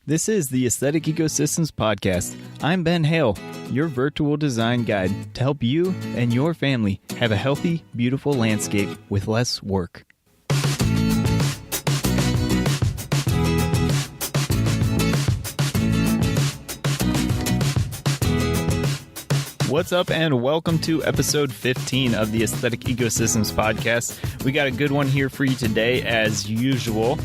This is the Aesthetic Ecosystems Podcast. I'm Ben Hale, your virtual design guide to help you and your family have a healthy, beautiful landscape with less work. What's up, and welcome to episode 15 of the Aesthetic Ecosystems Podcast. We got a good one here for you today, as usual.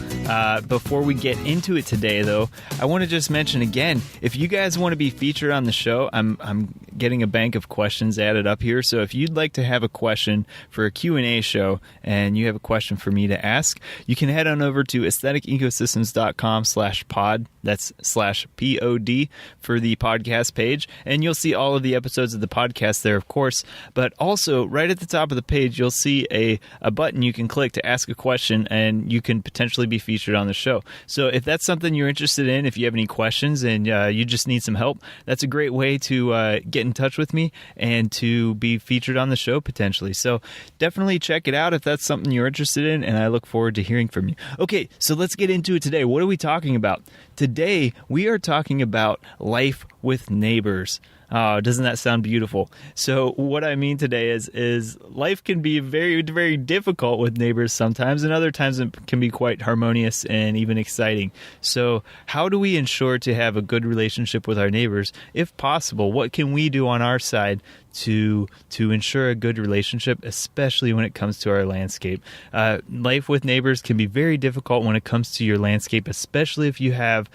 Before we get into it today, though, I want to just mention again, if you guys want to be featured on the show, I'm getting a bank of questions added up here. So if you'd like to have a question for a Q&A show and you have a question for me to ask, you can head on over to aestheticecosystems.com/pod. That's /pod for the podcast page. And you'll see all of the episodes of the podcast there, of course. But also, right at the top of the page, you'll see a button you can click to ask a question, and you can potentially be featured on the show. So if that's something you're interested in, if you have any questions and you just need some help, that's a great way to get in touch with me and to be featured on the show potentially. So definitely check it out if that's something you're interested in, and I look forward to hearing from you. Okay, so let's get into it today. What are we talking about? Today, we are talking about life with neighbors. Oh, doesn't that sound beautiful? So what I mean today is life can be very, very difficult with neighbors sometimes, and other times it can be quite harmonious and even exciting. So how do we ensure to have a good relationship with our neighbors? If possible, what can we do on our side to ensure a good relationship, especially when it comes to our landscape? Life with neighbors can be very difficult when it comes to your landscape, especially if you have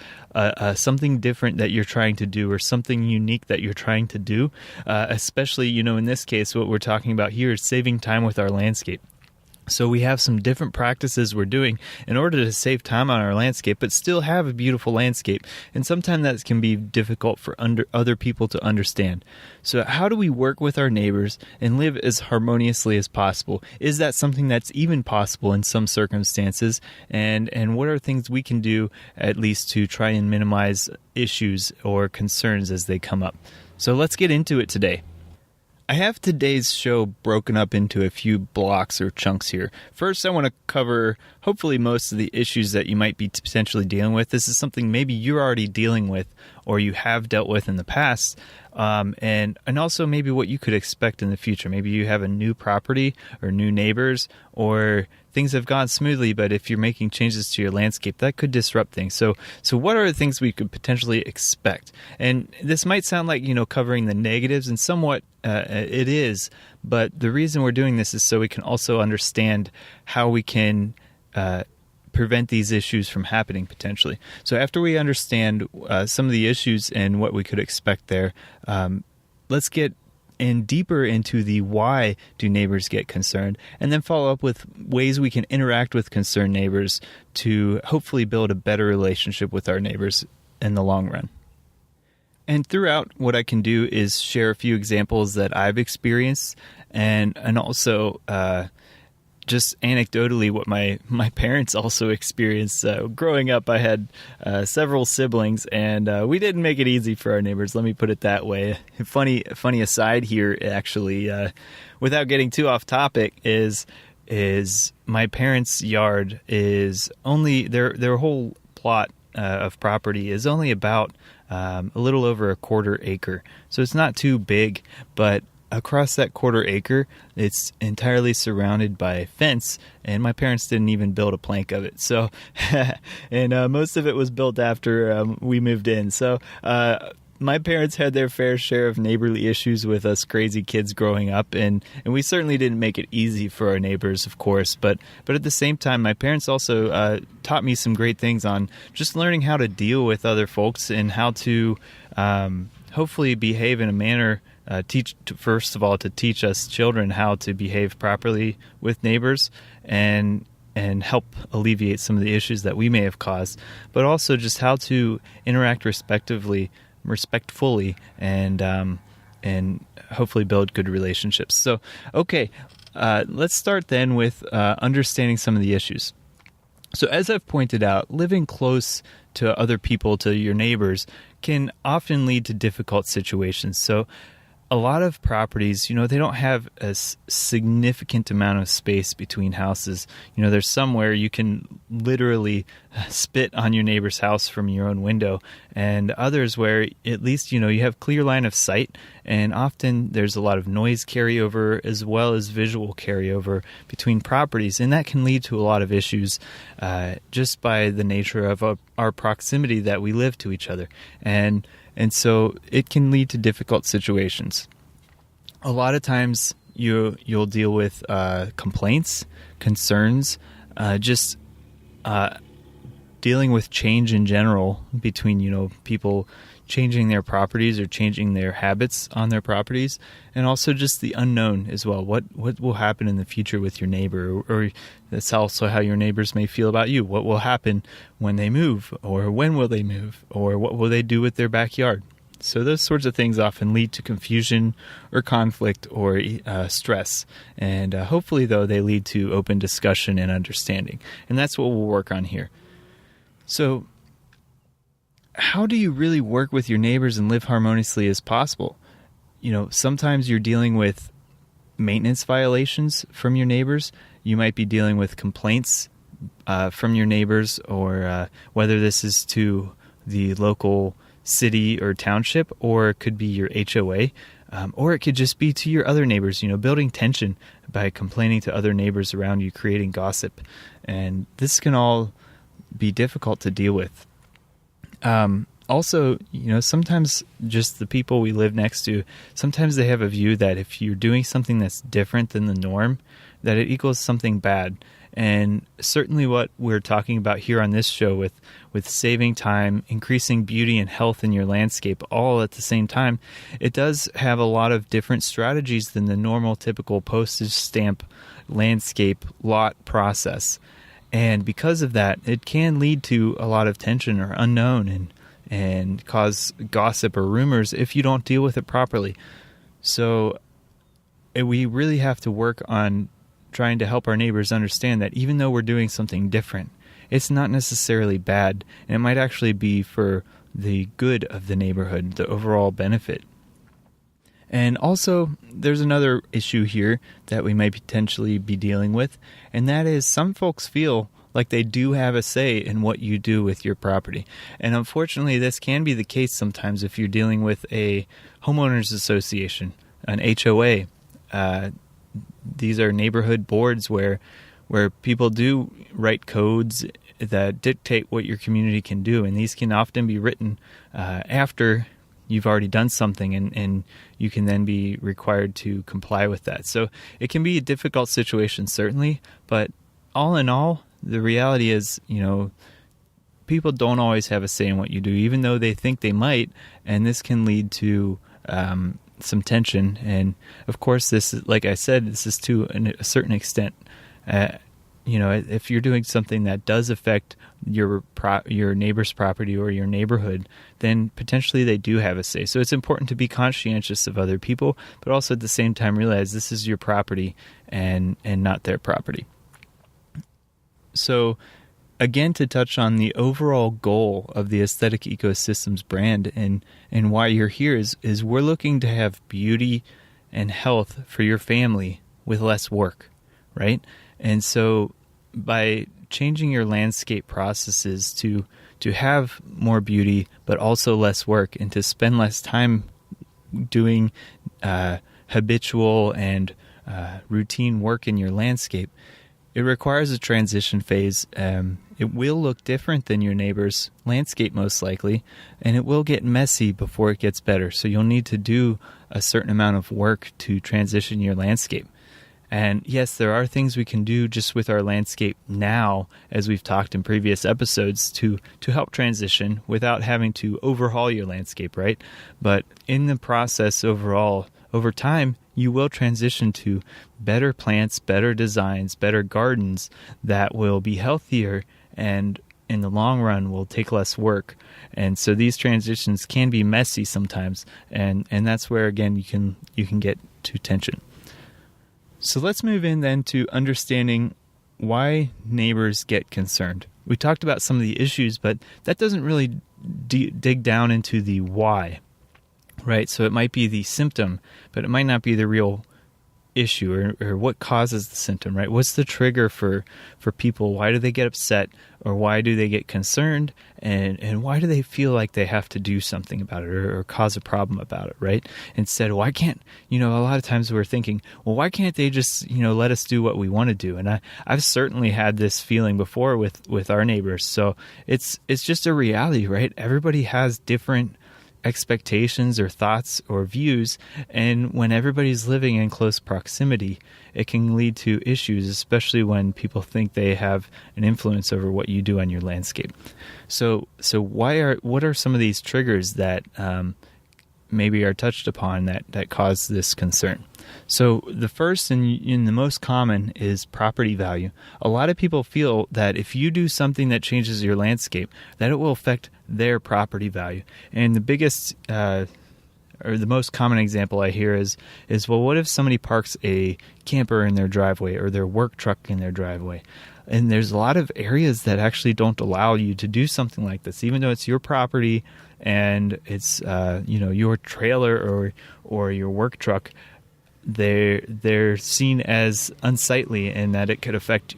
something different that you're trying to do or something unique that you're trying to do. Especially, in this case, what we're talking about here is saving time with our landscape. So we have some different practices we're doing in order to save time on our landscape, but still have a beautiful landscape. And sometimes that can be difficult for other people to understand. So how do we work with our neighbors and live as harmoniously as possible? Is that something that's even possible in some circumstances? And what are things we can do at least to try and minimize issues or concerns as they come up? So let's get into it today. I have today's show broken up into a few blocks or chunks here. First, I want to cover hopefully most of the issues that you might be potentially dealing with. This is something maybe you're already dealing with or you have dealt with in the past, and also maybe what you could expect in the future. Maybe you have a new property or new neighbors, or things have gone smoothly, but if you're making changes to your landscape, that could disrupt things. So what are the things we could potentially expect? And this might sound like, covering the negatives, and somewhat it is, but the reason we're doing this is so we can also understand how we can prevent these issues from happening potentially. So after we understand some of the issues and what we could expect there, let's get deeper into the why do neighbors get concerned, and then follow up with ways we can interact with concerned neighbors to hopefully build a better relationship with our neighbors in the long run. And throughout, what I can do is share a few examples that I've experienced, and also just anecdotally what my parents also experienced. Growing up, I had several siblings, and we didn't make it easy for our neighbors. Let me put it that way. Funny aside here, actually, without getting too off topic, is my parents' yard is only their whole plot of property is only about a little over a quarter acre. So it's not too big, but across that quarter acre, it's entirely surrounded by fence, and my parents didn't even build a plank of it. So, and most of it was built after we moved in. So, my parents had their fair share of neighborly issues with us crazy kids growing up, and we certainly didn't make it easy for our neighbors, of course. But at the same time, my parents also taught me some great things on just learning how to deal with other folks and how to hopefully behave in a manner. First of all, to teach us children how to behave properly with neighbors and help alleviate some of the issues that we may have caused, but also just how to interact respectfully and hopefully build good relationships. So, okay, let's start then with understanding some of the issues. So as I've pointed out, living close to other people, to your neighbors, can often lead to difficult situations. So a lot of properties, they don't have a significant amount of space between houses. There's somewhere you can literally spit on your neighbor's house from your own window, and others where at least you have clear line of sight, and often there's a lot of noise carryover as well as visual carryover between properties, and that can lead to a lot of issues just by the nature of our proximity that we live to each other, and so it can lead to difficult situations. A lot of times you'll deal with complaints, concerns, dealing with change in general between people changing their properties or changing their habits on their properties, and also just the unknown as well. What will happen in the future with your neighbor, or that's also how your neighbors may feel about you. What will happen when they move, or when will they move, or what will they do with their backyard? So those sorts of things often lead to confusion or conflict or stress. And hopefully, though, they lead to open discussion and understanding. And that's what we'll work on here. So how do you really work with your neighbors and live harmoniously as possible? Sometimes you're dealing with maintenance violations from your neighbors. You might be dealing with complaints from your neighbors, or whether this is to the local city or township, or it could be your HOA, or it could just be to your other neighbors, building tension by complaining to other neighbors around you, creating gossip. And this can all be difficult to deal with. Also, sometimes just the people we live next to, sometimes they have a view that if you're doing something that's different than the norm, that it equals something bad. And certainly what we're talking about here on this show with saving time, increasing beauty and health in your landscape all at the same time, it does have a lot of different strategies than the normal typical postage stamp landscape lot process. And because of that, it can lead to a lot of tension or unknown and cause gossip or rumors if you don't deal with it properly. So we really have to work on trying to help our neighbors understand that even though we're doing something different, it's not necessarily bad, and it might actually be for the good of the neighborhood, the overall benefit. And also, there's another issue here that we might potentially be dealing with, and that is some folks feel like they do have a say in what you do with your property. And unfortunately, this can be the case sometimes if you're dealing with a homeowners association, an HOA. These are neighborhood boards where people do write codes that dictate what your community can do, and these can often be written after you've already done something, and you can then be required to comply with that. So it can be a difficult situation, certainly, but all in all, the reality is, people don't always have a say in what you do, even though they think they might, and this can lead to some tension. And of course, this is, like I said, this is to a certain extent. If you're doing something that does affect your neighbor's property or your neighborhood, then potentially they do have a say. So it's important to be conscientious of other people, but also at the same time realize this is your property and not their property. So again, to touch on the overall goal of the Aesthetic Ecosystems brand and why you're here is we're looking to have beauty and health for your family with less work, right? And so by changing your landscape processes to have more beauty but also less work, and to spend less time doing habitual and routine work in your landscape, it requires a transition phase. It will look different than your neighbor's landscape most likely, and it will get messy before it gets better. So you'll need to do a certain amount of work to transition your landscape. And yes, there are things we can do just with our landscape now, as we've talked in previous episodes, to help transition without having to overhaul your landscape, right? But in the process overall, over time, you will transition to better plants, better designs, better gardens that will be healthier and in the long run will take less work. And so these transitions can be messy sometimes, and that's where, again, you can get to tension. So let's move in then to understanding why neighbors get concerned. We talked about some of the issues, but that doesn't really dig down into the why, right? So it might be the symptom, but it might not be the real issue or what causes the symptom, right? What's the trigger for people? Why do they get upset, or why do they get concerned, and why do they feel like they have to do something about it or cause a problem about it, right? Instead, why can't, a lot of times we're thinking, well, why can't they just, let us do what we want to do? And I've certainly had this feeling before with our neighbors. So it's just a reality, right? Everybody has different expectations or thoughts or views, and when everybody's living in close proximity, it can lead to issues, especially when people think they have an influence over what you do on your landscape. So what are some of these triggers that maybe are touched upon that cause this concern? So the first and the most common is property value. A lot of people feel that if you do something that changes your landscape, that it will affect their property value. And the biggest or the most common example I hear is, well, what if somebody parks a camper in their driveway or their work truck in their driveway? And there's a lot of areas that actually don't allow you to do something like this, even though it's your property and it's your trailer or your work truck. They're seen as unsightly and that it could affect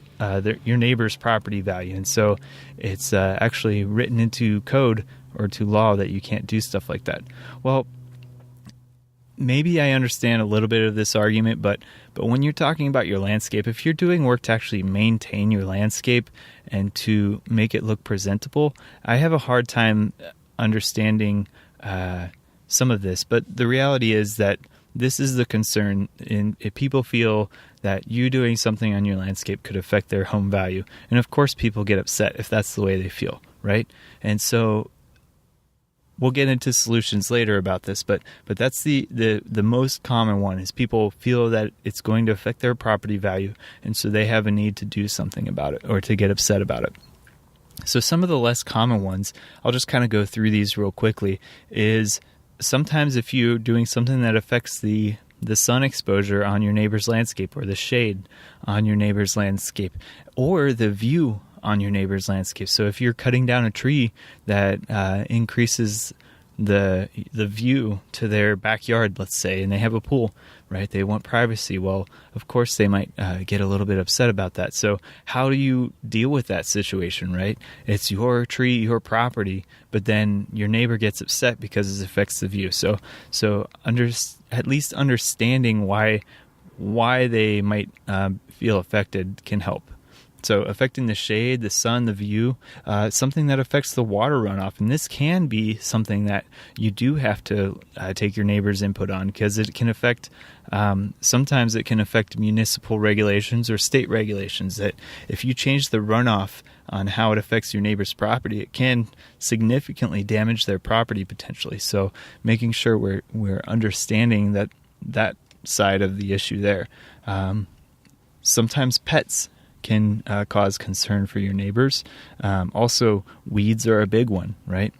your neighbor's property value. And so it's actually written into code or to law that you can't do stuff like that. Well, maybe I understand a little bit of this argument, but when you're talking about your landscape, if you're doing work to actually maintain your landscape and to make it look presentable, I have a hard time understanding some of this. But the reality is that this is the concern if people feel that you doing something on your landscape could affect their home value. And of course, people get upset if that's the way they feel, right? And so we'll get into solutions later about this, but that's the most common one is people feel that it's going to affect their property value, and so they have a need to do something about it or to get upset about it. So some of the less common ones, I'll just kind of go through these real quickly, is sometimes if you're doing something that affects the sun exposure on your neighbor's landscape or the shade on your neighbor's landscape or the view on your neighbor's landscape. So if you're cutting down a tree that increases the view to their backyard, let's say, and they have a pool, right? They want privacy. Well, of course, they might get a little bit upset about that. So how do you deal with that situation, right? It's your tree, your property, but then your neighbor gets upset because it affects the view. So at least understanding why they might feel affected can help. So affecting the shade, the sun, the view, something that affects the water runoff. And this can be something that you do have to take your neighbor's input on, because it can affect, sometimes it can affect municipal regulations or state regulations, that if you change the runoff on how it affects your neighbor's property, it can significantly damage their property potentially. So making sure we're understanding that side of the issue there. Sometimes pets can cause concern for your neighbors. Also, weeds are a big one, right?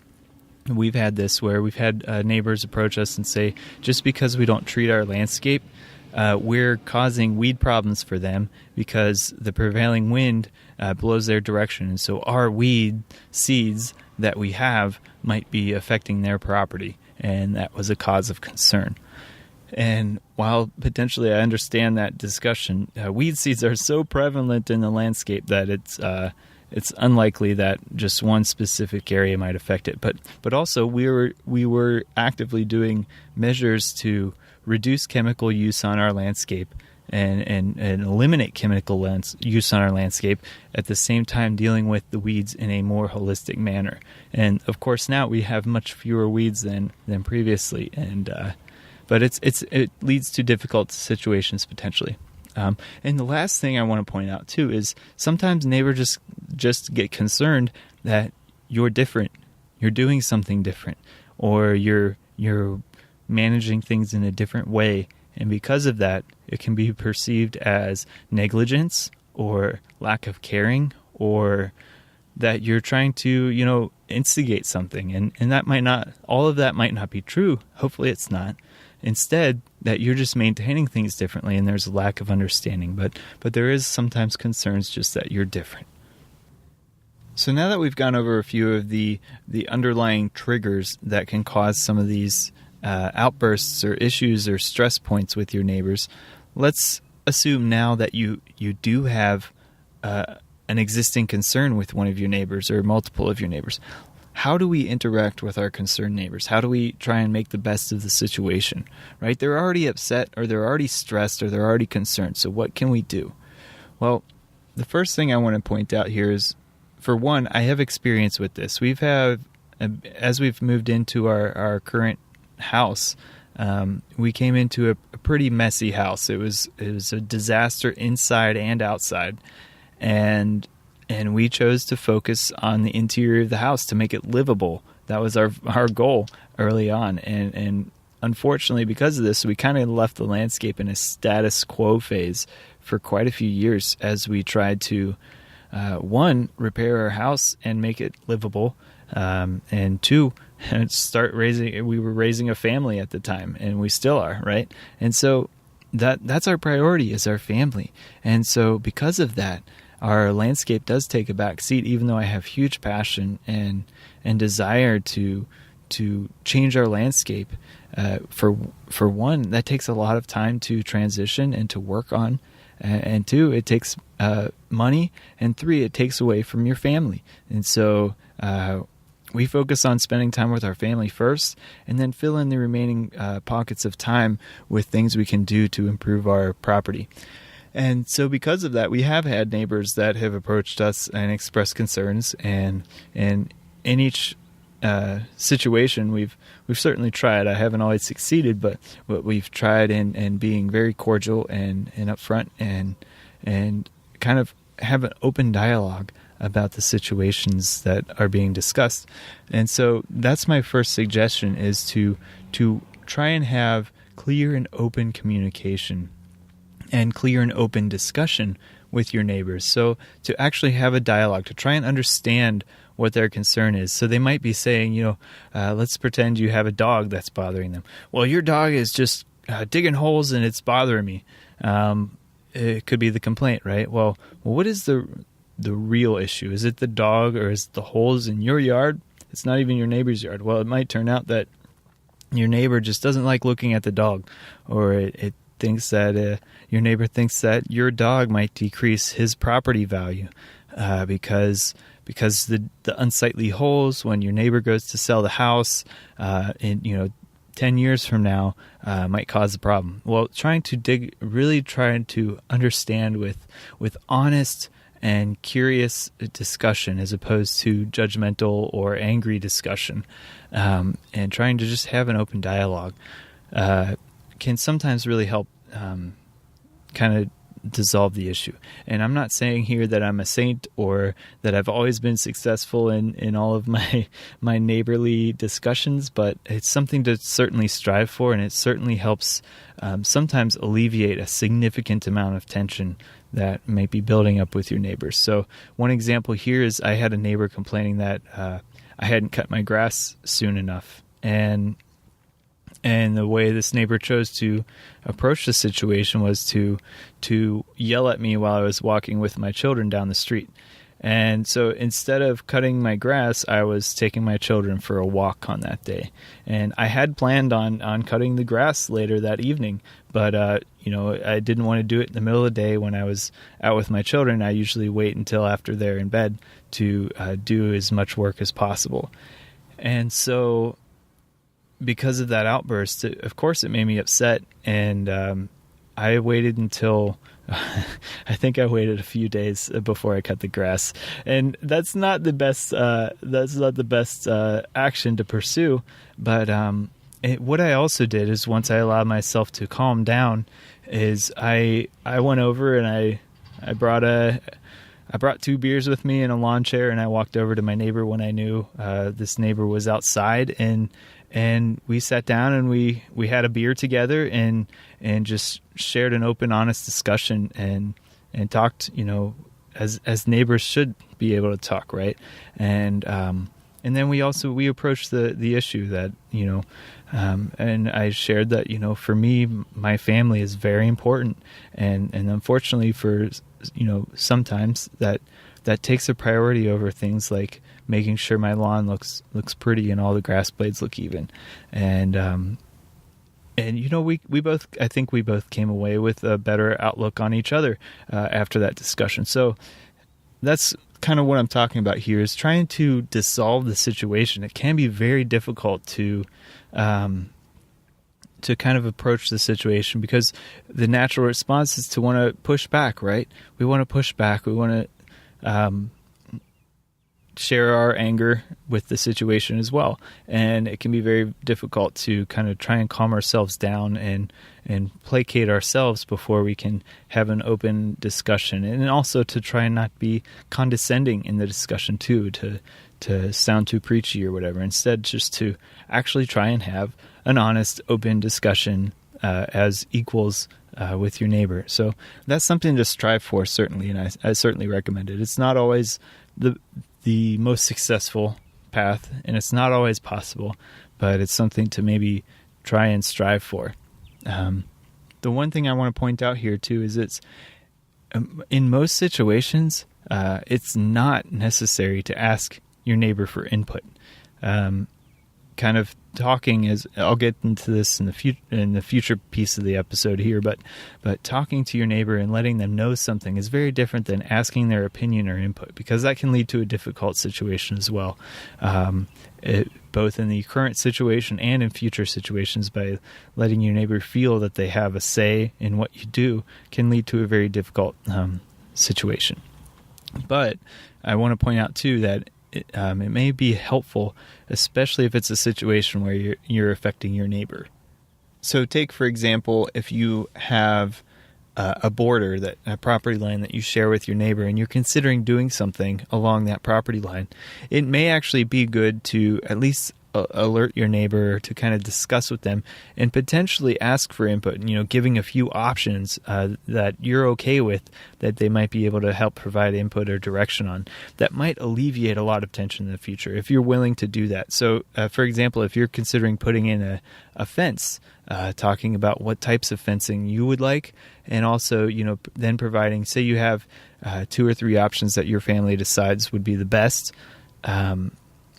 We've had this where we've had neighbors approach us and say, just because we don't treat our landscape, we're causing weed problems for them because the prevailing wind blows their direction. And so our weed seeds that we have might be affecting their property. And that was a cause of concern. And while potentially I understand that discussion, weed seeds are so prevalent in the landscape that it's unlikely that just one specific area might affect it. But also we were actively doing measures to reduce chemical use on our landscape and eliminate chemical use on our landscape, at the same time dealing with the weeds in a more holistic manner. And of course now we have much fewer weeds than previously, but it leads to difficult situations potentially. And the last thing I want to point out too is sometimes neighbors just get concerned that you're different, you're doing something different, or you're managing things in a different way, and because of that, it can be perceived as negligence or lack of caring, or that you're trying to instigate something, and that might not, all of that might not be true. Hopefully, it's not. Instead, that you're just maintaining things differently and there's a lack of understanding. But there is sometimes concerns just that you're different. So now that we've gone over a few of the underlying triggers that can cause some of these outbursts or issues or stress points with your neighbors, let's assume now that you do have an existing concern with one of your neighbors or multiple of your neighbors. How do we interact with our concerned neighbors? How do we try and make the best of the situation, right? They're already upset, or they're already stressed, or they're already concerned. So what can we do? Well, the first thing I want to point out here is, for one, I have experience with this. As we've moved into our current house, we came into a pretty messy house. It was a disaster inside and outside, and we chose to focus on the interior of the house to make it livable. That was our goal early on, and unfortunately, because of this, we kind of left the landscape in a status quo phase for quite a few years as we tried to, one, repair our house and make it livable, and two, we were raising a family at the time, and we still are, right? And so that's our priority, is our family. And so because of that, our landscape does take a back seat, even though I have huge passion and desire to change our landscape. For one, that takes a lot of time to transition and to work on, and two, it takes money, and three, it takes away from your family. And so we focus on spending time with our family first, and then fill in the remaining pockets of time with things we can do to improve our property. And so because of that, we have had neighbors that have approached us and expressed concerns, and in each situation we've certainly tried. I haven't always succeeded, but we've tried in being very cordial and upfront and kind of have an open dialogue about the situations that are being discussed. And so that's my first suggestion, is to try and have clear and open communication and clear and open discussion with your neighbors. So to actually have a dialogue, to try and understand what their concern is. So they might be saying, let's pretend you have a dog that's bothering them. Well, your dog is just digging holes and it's bothering me. It could be the complaint, right? Well, what is the real issue? Is it the dog, or is it the holes in your yard? It's not even your neighbor's yard. Well, it might turn out that your neighbor just doesn't like looking at the dog, or it thinks that your neighbor thinks that your dog might decrease his property value because the unsightly holes when your neighbor goes to sell the house in 10 years from now might cause a problem. Well, trying to understand with honest and curious discussion, as opposed to judgmental or angry discussion, and trying to just have an open dialogue can sometimes really help kind of dissolve the issue. And I'm not saying here that I'm a saint or that I've always been successful in all of my neighborly discussions, but it's something to certainly strive for, and it certainly helps sometimes alleviate a significant amount of tension that may be building up with your neighbors. So one example here is I had a neighbor complaining that I hadn't cut my grass soon enough, and the way this neighbor chose to approach the situation was to yell at me while I was walking with my children down the street. And so instead of cutting my grass, I was taking my children for a walk on that day. And I had planned on cutting the grass later that evening, but I didn't want to do it in the middle of the day when I was out with my children. I usually wait until after they're in bed to do as much work as possible. And so because of that outburst, of course it made me upset, and I waited until I think I waited a few days before I cut the grass, and that's not the best. Action to pursue. But what I also did is, once I allowed myself to calm down, is I went over and I brought 2 beers with me and a lawn chair, and I walked over to my neighbor when I knew this neighbor was outside, and we sat down and we had a beer together and just shared an open, honest discussion and talked, as neighbors should be able to talk, right? And then we approached the issue that, and I shared that, for me, my family is very important, and unfortunately for, sometimes that takes a priority over things like making sure my lawn looks pretty and all the grass blades look even. And And I think we both came away with a better outlook on each other after that discussion. So that's kind of what I'm talking about here, is trying to dissolve the situation. It can be very difficult to kind of approach the situation, because the natural response is to want to push back, right? We want to push back. We want to share our anger with the situation as well. And it can be very difficult to kind of try and calm ourselves down and placate ourselves before we can have an open discussion. And also to try and not be condescending in the discussion too, to sound too preachy or whatever. Instead, just to actually try and have an honest, open discussion as equals with your neighbor. So that's something to strive for, certainly, and I certainly recommend it. It's not always the most successful path, and it's not always possible, but it's something to maybe try and strive for. The one thing I want to point out here too is it's in most situations it's not necessary to ask your neighbor for input. Kind of talking is, I'll get into this in the future piece of the episode here, but talking to your neighbor and letting them know something is very different than asking their opinion or input, because that can lead to a difficult situation as well. Both in the current situation and in future situations, by letting your neighbor feel that they have a say in what you do can lead to a very difficult situation. But I want to point out too that it may be helpful, especially if it's a situation where you're affecting your neighbor. So take, for example, if you have a property line that you share with your neighbor, and you're considering doing something along that property line, it may actually be good to at least alert your neighbor, to kind of discuss with them and potentially ask for input, giving a few options that you're okay with, that they might be able to help provide input or direction on, that might alleviate a lot of tension in the future if you're willing to do that. So for example, if you're considering putting in a fence, talking about what types of fencing you would like, and also then providing, say you have 2 or 3 options that your family decides would be the best,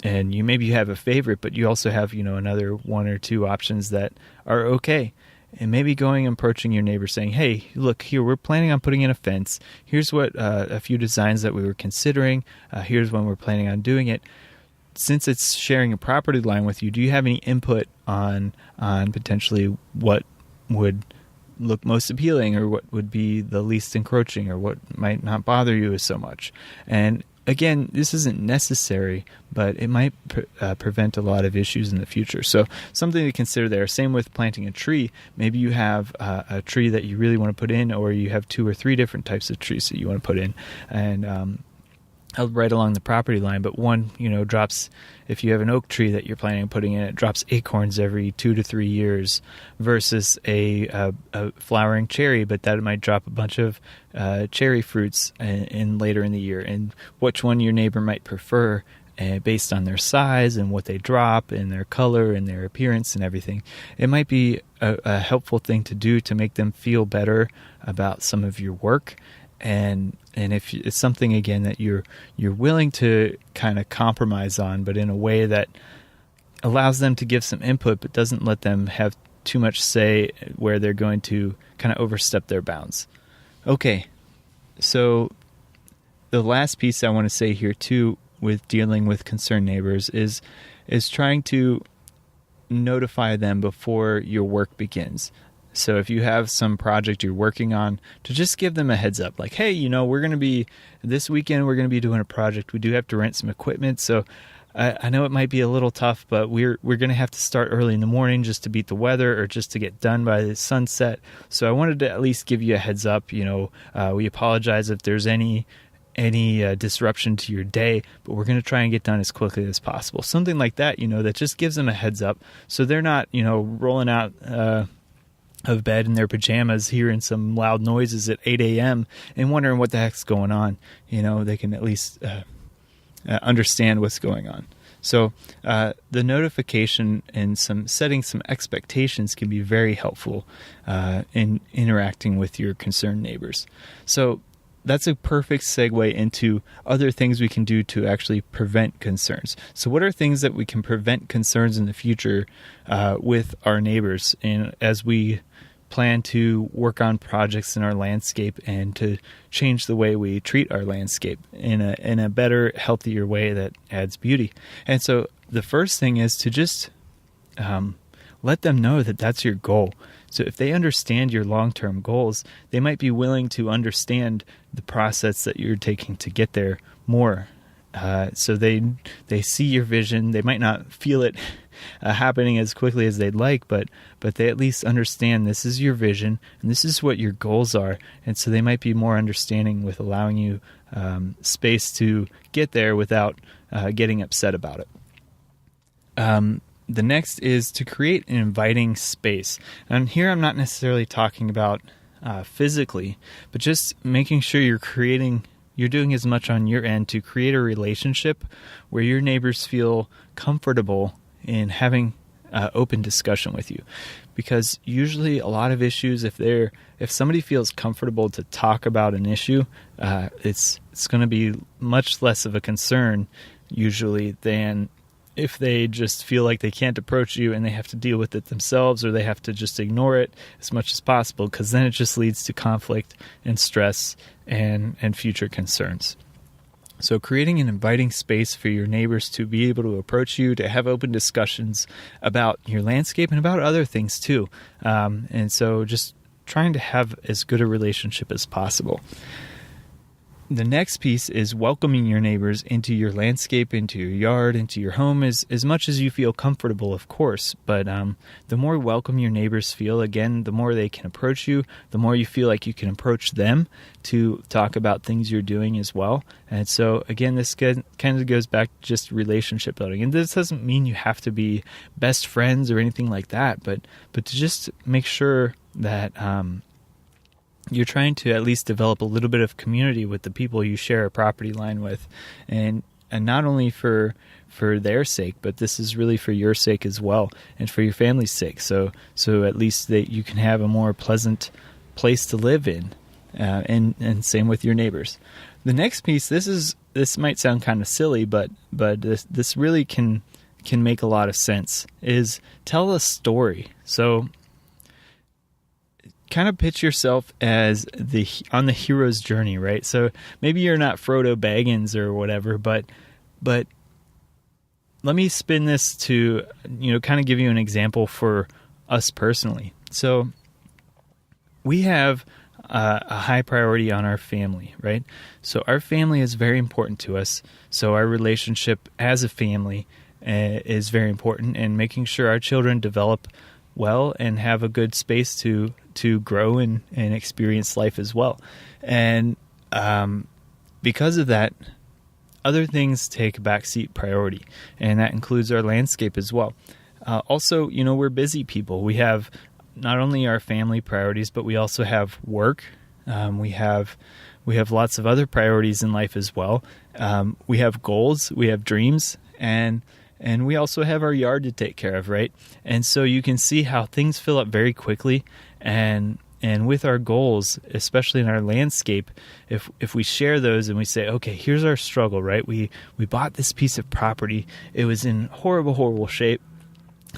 and you have a favorite, but you also have, another 1 or 2 options that are okay. And maybe approaching your neighbor saying, hey, look here, we're planning on putting in a fence. Here's what a few designs that we were considering. Here's when we're planning on doing it. Since it's sharing a property line with you, do you have any input on potentially what would look most appealing, or what would be the least encroaching, or what might not bother you so much? And again, this isn't necessary, but it might prevent a lot of issues in the future. So something to consider there. Same with planting a tree. Maybe you have a tree that you really want to put in, or you have 2 or 3 different types of trees that you want to put in, and right along the property line. But one, drops, if you have an oak tree that you're planning on putting in, it drops acorns every 2 to 3 years, versus a flowering cherry, but that might drop a bunch of cherry fruits in later in the year. And which one your neighbor might prefer, based on their size and what they drop and their color and their appearance and everything, it might be a helpful thing to do to make them feel better about some of your work. And if it's something, again, that you're willing to kind of compromise on, but in a way that allows them to give some input, but doesn't let them have too much say where they're going to kind of overstep their bounds. Okay, so the last piece I want to say here too, with dealing with concerned neighbors, is trying to notify them before your work begins. So if you have some project you're working on, to just give them a heads up, like, hey, this weekend we're going to be doing a project. We do have to rent some equipment, so I know it might be a little tough, but we're going to have to start early in the morning just to beat the weather, or just to get done by the sunset. So I wanted to at least give you a heads up. We apologize if there's any disruption to your day, but we're going to try and get done as quickly as possible. Something like that, that just gives them a heads up, so they're not, rolling out of bed in their pajamas, hearing some loud noises at 8 a.m. and wondering what the heck's going on. They can at least understand what's going on. So the notification and setting some expectations can be very helpful in interacting with your concerned neighbors. So that's a perfect segue into other things we can do to actually prevent concerns. So what are things that we can prevent concerns in the future with our neighbors, and as we plan to work on projects in our landscape and to change the way we treat our landscape in a better, healthier way that adds beauty? And so the first thing is to just let them know that that's your goal. So if they understand your long-term goals, they might be willing to understand the process that you're taking to get there more. So they see your vision. They might not feel it happening as quickly as they'd like, but they at least understand this is your vision and this is what your goals are. And so they might be more understanding with allowing you space to get there without getting upset about it. The next is to create an inviting space. And here I'm not necessarily talking about physically, but just making sure you're doing as much on your end to create a relationship where your neighbors feel comfortable in having open discussion with you. Because usually a lot of issues, if somebody feels comfortable to talk about an issue, it's going to be much less of a concern usually than if they just feel like they can't approach you and they have to deal with it themselves, or they have to just ignore it as much as possible, because then it just leads to conflict and stress and future concerns. So creating an inviting space for your neighbors to be able to approach you, to have open discussions about your landscape and about other things too. And so just trying to have as good a relationship as possible. The next piece is welcoming your neighbors into your landscape, into your yard, into your home as much as you feel comfortable, of course. But the more welcome your neighbors feel, again, the more they can approach you, the more you feel like you can approach them to talk about things you're doing as well. And so, again, this kind of goes back to just relationship building. And this doesn't mean you have to be best friends or anything like that, but to just make sure that you're trying to at least develop a little bit of community with the people you share a property line with, and not only for their sake, but this is really for your sake as well, and for your family's sake. So at least that you can have a more pleasant place to live in, and same with your neighbors. The next piece, this might sound kind of silly, but this really can make a lot of sense, is tell a story. So kind of pitch yourself as on the hero's journey, right? So maybe you're not Frodo Baggins or whatever, but let me spin this to, kind of give you an example for us personally. So we have a high priority on our family, right? So our family is very important to us. So our relationship as a family is very important, and making sure our children develop well and have a good space to grow and experience life as well. And because of that, other things take a backseat priority, and that includes our landscape as well. Also, we're busy people. We have not only our family priorities, but we also have work. We have lots of other priorities in life as well. We have goals, we have dreams, and we also have our yard to take care of, right? And so you can see how things fill up very quickly, and with our goals, especially in our landscape, if we share those and we say, okay, here's our struggle, right? We bought this piece of property. It was in horrible shape.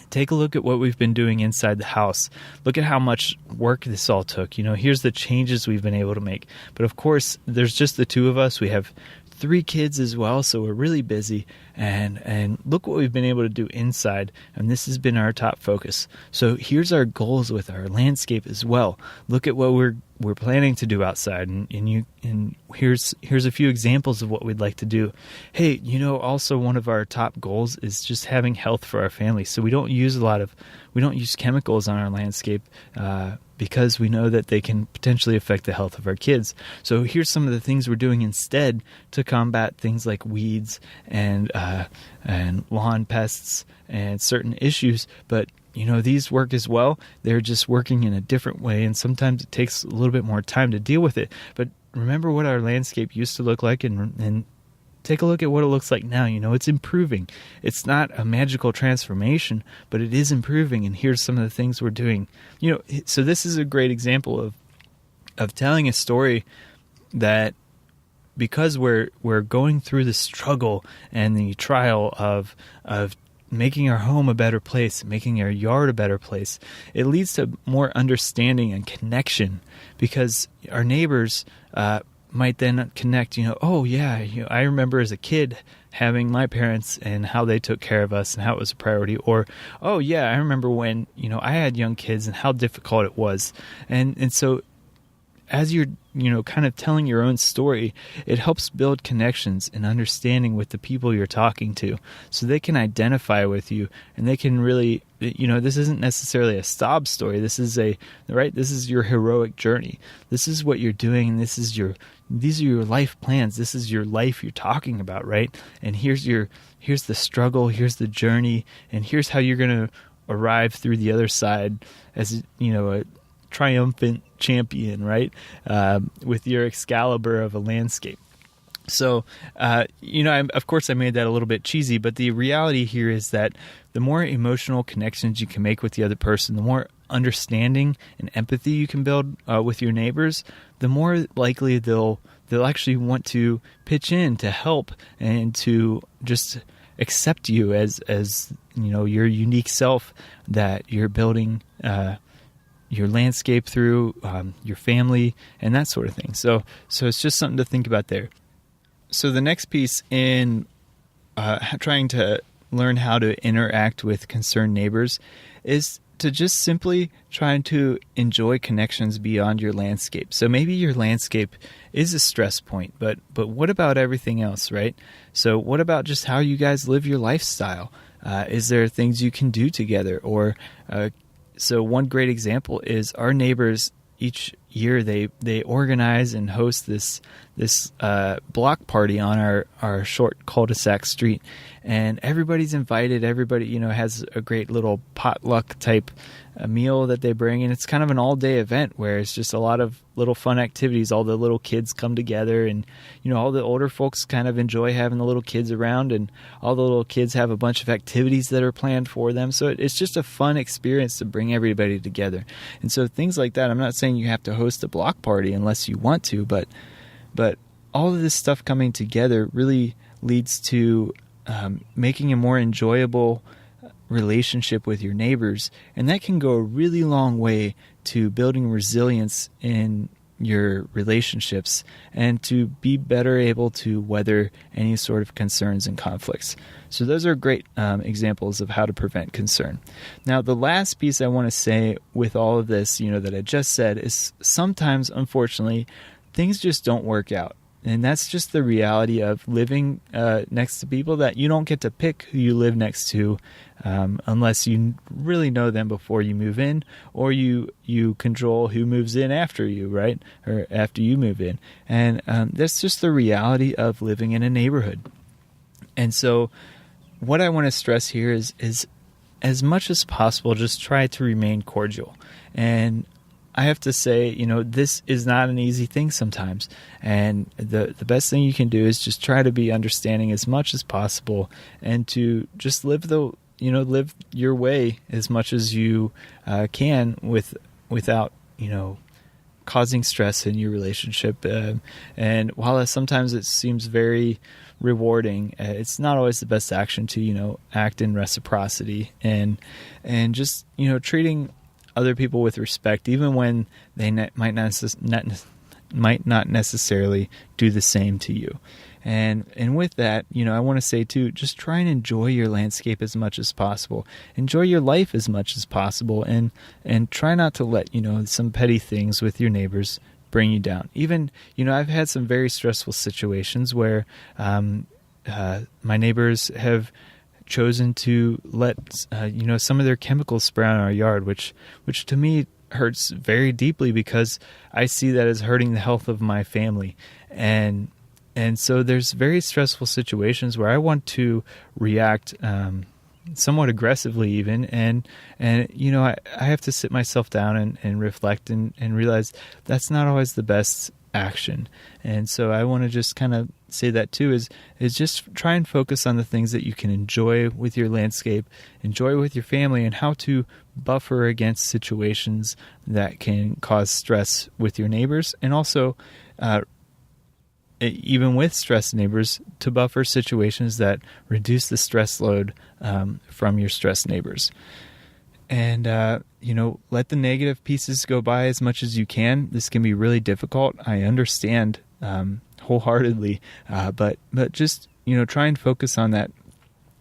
Take a look at what we've been doing inside the house. Look at how much work this all took. Here's the changes we've been able to make. But of course, there's just the two of us. We have 3 kids as well, so we're really busy, and look what we've been able to do inside, and this has been our top focus. So here's our goals with our landscape as well. Look at what we're planning to do outside, and here's a few examples of what we'd like to do. Hey, also one of our top goals is just having health for our family. So we don't use chemicals on our landscape because we know that they can potentially affect the health of our kids. So here's some of the things we're doing instead to combat things like weeds and lawn pests and certain issues. But these work as well. They're just working in a different way, and sometimes it takes a little bit more time to deal with it. But remember what our landscape used to look like, and take a look at what it looks like now. It's improving. It's not a magical transformation, but it is improving, and here's some of the things we're doing. So this is a great example of telling a story that because we're going through the struggle and the trial of making our home a better place, making our yard a better place, it leads to more understanding and connection, because our neighbors might then connect, oh yeah, I remember as a kid having my parents and how they took care of us and how it was a priority. Or, oh yeah, I remember when, I had young kids and how difficult it was. And so as you're, kind of telling your own story, it helps build connections and understanding with the people you're talking to, so they can identify with you and they can really, this isn't necessarily a sob story. This is this is your heroic journey. This is what you're doing. And these are your life plans. This is your life you're talking about, right? And here's the struggle, here's the journey, and here's how you're going to arrive through the other side as, a triumphant champion, right? With your Excalibur of a landscape. So, of course I made that a little bit cheesy, but the reality here is that the more emotional connections you can make with the other person, the more understanding and empathy you can build with your neighbors, the more likely they'll actually want to pitch in to help and to just accept you as your unique self that you're building your landscape through, your family, and that sort of thing. So it's just something to think about there. So the next piece in trying to learn how to interact with concerned neighbors is to just simply try to enjoy connections beyond your landscape. So maybe your landscape is a stress point, but what about everything else, right? So what about just how you guys live your lifestyle? Is there things you can do together? Or so one great example is our neighbors each year they organize and host this block party on our short cul-de-sac street, and everybody's invited. Everybody has a great little potluck type meal that they bring, and it's kind of an all-day event where it's just a lot of little fun activities. All the little kids come together, and all the older folks kind of enjoy having the little kids around, and all the little kids have a bunch of activities that are planned for them. So it's just a fun experience to bring everybody together. And so things like that, I'm not saying you have to host a block party unless you want to, but all of this stuff coming together really leads to making a more enjoyable relationship with your neighbors, and that can go a really long way to building resilience in your relationships and to be better able to weather any sort of concerns and conflicts. So those are great examples of how to prevent concern. Now, the last piece I want to say with all of this, that I just said, is sometimes, unfortunately, things just don't work out. And that's just the reality of living next to people, that you don't get to pick who you live next to unless you really know them before you move in, or you control who moves in after you, right? Or after you move in. And that's just the reality of living in a neighborhood. And so what I want to stress here is as much as possible, just try to remain cordial. And I have to say, this is not an easy thing sometimes. And the best thing you can do is just try to be understanding as much as possible, and to just live your way as much as you can without, causing stress in your relationship. And while sometimes it seems very rewarding, it's not always the best action to, act in reciprocity and just, treating other people with respect, even when they might not necessarily do the same to you. And with that, I want to say too, just try and enjoy your landscape as much as possible. Enjoy your life as much as possible, and try not to let, some petty things with your neighbors bring you down. Even, I've had some very stressful situations where my neighbors have chosen to let some of their chemicals spray on our yard, which to me hurts very deeply, because I see that as hurting the health of my family. And so there's very stressful situations where I want to react somewhat aggressively even, and I have to sit myself down and reflect and realize that's not always the best action. And so I want to just kind of say that too, is just try and focus on the things that you can enjoy with your landscape, enjoy with your family, and how to buffer against situations that can cause stress with your neighbors, and also even with stressed neighbors, to buffer situations that reduce the stress load from your stressed neighbors. And, let the negative pieces go by as much as you can. This can be really difficult. I understand wholeheartedly, but just, try and focus on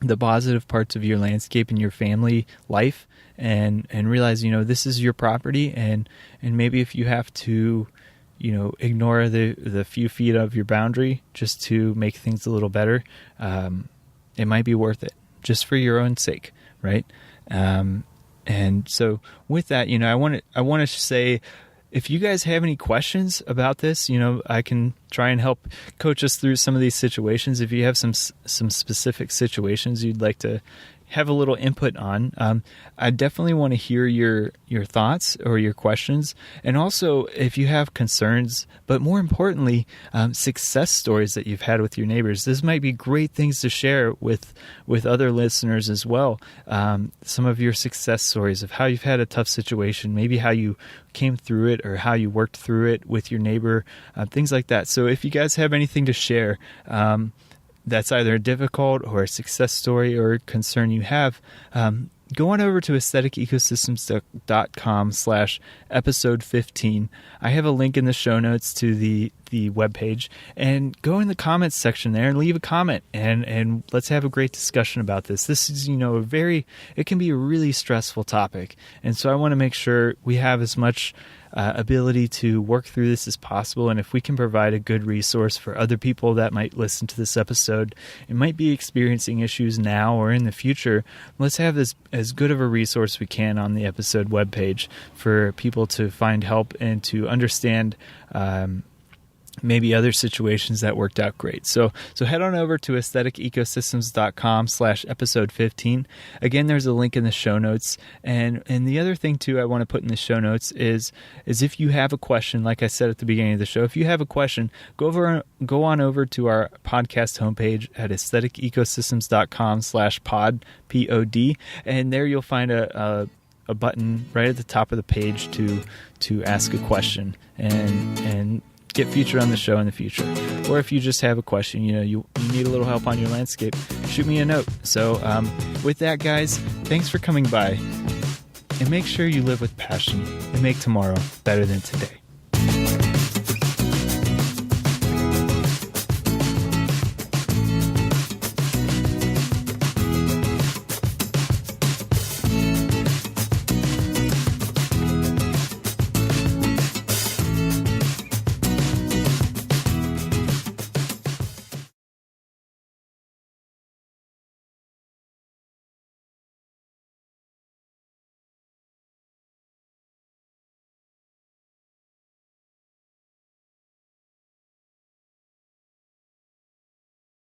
the positive parts of your landscape and your family life, and realize, this is your property, and maybe if you have to, ignore the few feet of your boundary just to make things a little better, it might be worth it just for your own sake, right? And so with that, I want to say, if you guys have any questions about this, I can try and help coach us through some of these situations. If you have some specific situations you'd like to have a little input on, I definitely want to hear your thoughts or your questions. And also, if you have concerns, but more importantly, success stories that you've had with your neighbors, this might be great things to share with other listeners as well. Some of your success stories of how you've had a tough situation, maybe how you came through it or how you worked through it with your neighbor, things like that. So if you guys have anything to share, that's either a difficult or a success story or concern you have, go on over to aestheticecosystems.com/episode 15. I have a link in the show notes to the webpage, and go in the comments section there and leave a comment, and let's have a great discussion about this. This is, it can be a really stressful topic. And so I want to make sure we have as much ability to work through this as possible. And if we can provide a good resource for other people that might listen to this episode and might be experiencing issues now or in the future, let's have this as good of a resource we can on the episode webpage for people to find help and to understand maybe other situations that worked out great. So head on over to aestheticecosystems.com/episode 15. Again, there's a link in the show notes. And the other thing too I want to put in the show notes is if you have a question, like I said at the beginning of the show, if you have a question, go on over to our podcast homepage at aestheticecosystems.com/pod, POD, and there you'll find a button right at the top of the page to ask a question and get featured on the show in the future. Or if you just have a question, you need a little help on your landscape, shoot me a note. So with that, guys, thanks for coming by, and make sure you live with passion and make tomorrow better than today.